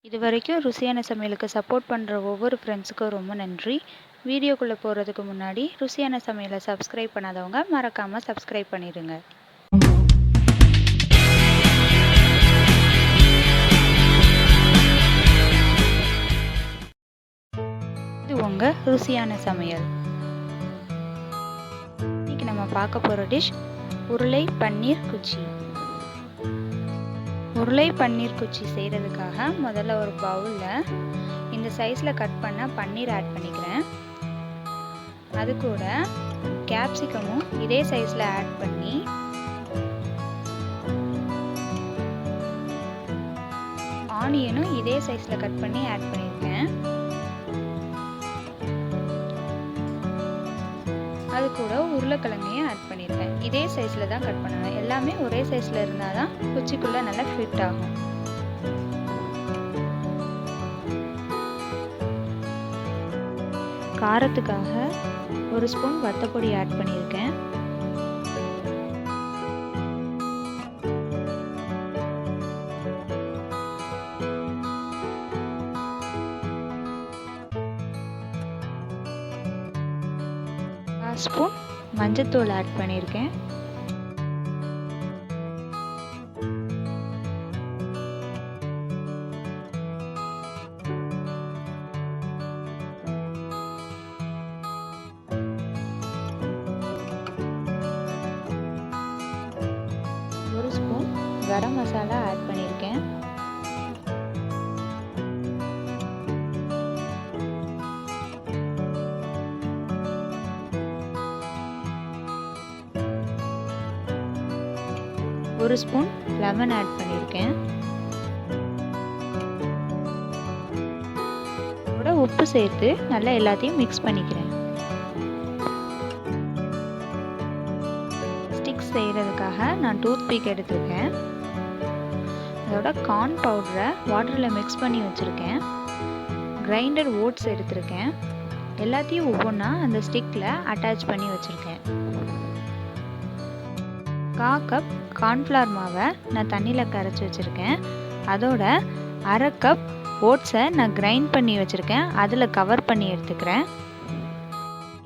இதுவரைக்கும் ருசியான சமையலுக்கு சப்போர்ட் பண்ணுற ஒவ்வொரு ஃப்ரெண்ட்ஸுக்கும் ரொம்ப நன்றி. வீடியோக்குள்ளே போகிறதுக்கு முன்னாடி ருசியான சமையலை சப்ஸ்கிரைப் பண்ணாதவங்க மறக்காமல் சப்ஸ்கிரைப் பண்ணிடுங்க. இது உங்கள் ருசியான சமையல். இன்னைக்கு நம்ம பார்க்க போகிற டிஷ் உருளை பன்னீர் குச்சி. உருளை பன்னீர் குச்சி செய்கிறதுக்காக முதல்ல ஒரு பவுலில் இந்த சைஸில் கட் பண்ண பன்னீர் ஆட் பண்ணிக்கிறேன். அது கூட கேப்சிகமும் இதே சைஸில் ஆட் பண்ணி ஆனியனும் இதே சைஸில் கட் பண்ணி ஆட் பண்ணியிருக்கேன். அது கூட உருளைக்கிழங்கையும் ஆட் பண்ணியிருக்கேன். இதே சைஸில் தான் கட் பண்ணணும். எல்லாமே ஒரே சைஸில் இருந்தால் தான் குச்சிக்குள்ளே நல்லா ஃபிட் ஆகும். காரத்துக்காக ஒரு ஸ்பூன் வத்தப்பொடி ஆட் பண்ணியிருக்கேன். ஸ்பூன் மஞ்சத்தூள் ஆட் பண்ணியிருக்கேன். ஒரு ஸ்பூன் கரம் மசாலா ஆட் பண்ணியிருக்கேன். ஒரு ஸ்பூன் லெமன் ஆட் பண்ணியிருக்கேன். கூட உப்பு சேர்த்து நல்லா எல்லாத்தையும் மிக்ஸ் பண்ணிக்கிறேன். ஸ்டிக்ஸ் செய்கிறதுக்காக நான் டூத் பிக் எடுத்திருக்கேன். அதோட கார்ன் பவுடரை வாட்டரில் மிக்ஸ் பண்ணி வச்சுருக்கேன். கிரைண்டட் ஓட்ஸ் எடுத்திருக்கேன். எல்லாத்தையும் ஒவ்வொன்றா அந்த ஸ்டிக்கில் அட்டாச் பண்ணி வச்சுருக்கேன். 1/4 கப் கார்ன்ஃப்ளவர் மாவை நான் தண்ணியில் கரைச்சி வச்சுருக்கேன். அதோட 1/2 கப் ஓட்ஸை நான் கிரைண்ட் பண்ணி வச்சுருக்கேன். அதில் கவர் பண்ணி எடுத்துக்கிறேன்.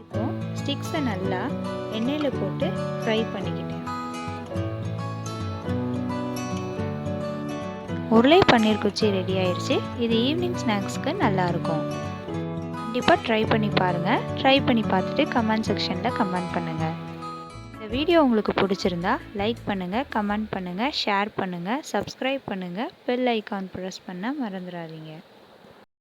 இப்போது ஸ்டிக்ஸை நல்லா எண்ணெயில் போட்டு ஃப்ரை பண்ணிக்கிட்டேன். உருளை பன்னீர் குச்சி ரெடி ஆயிடுச்சு. இது ஈவினிங் ஸ்நாக்ஸ்க்கு நல்லாயிருக்கும். கண்டிப்பாக ட்ரை பண்ணி பாருங்கள். ட்ரை பண்ணி பார்த்துட்டு கமெண்ட் செக்ஷனில் கமெண்ட் பண்ணுங்கள். இந்த வீடியோ உங்களுக்கு பிடிச்சிருந்தா லைக் பண்ணுங்கள், கமெண்ட் பண்ணுங்கள், ஷேர் பண்ணுங்கள், சப்ஸ்கிரைப் பண்ணுங்கள், பெல் ஐக்கான் ப்ரெஸ் பண்ண மறந்துடாதீங்க.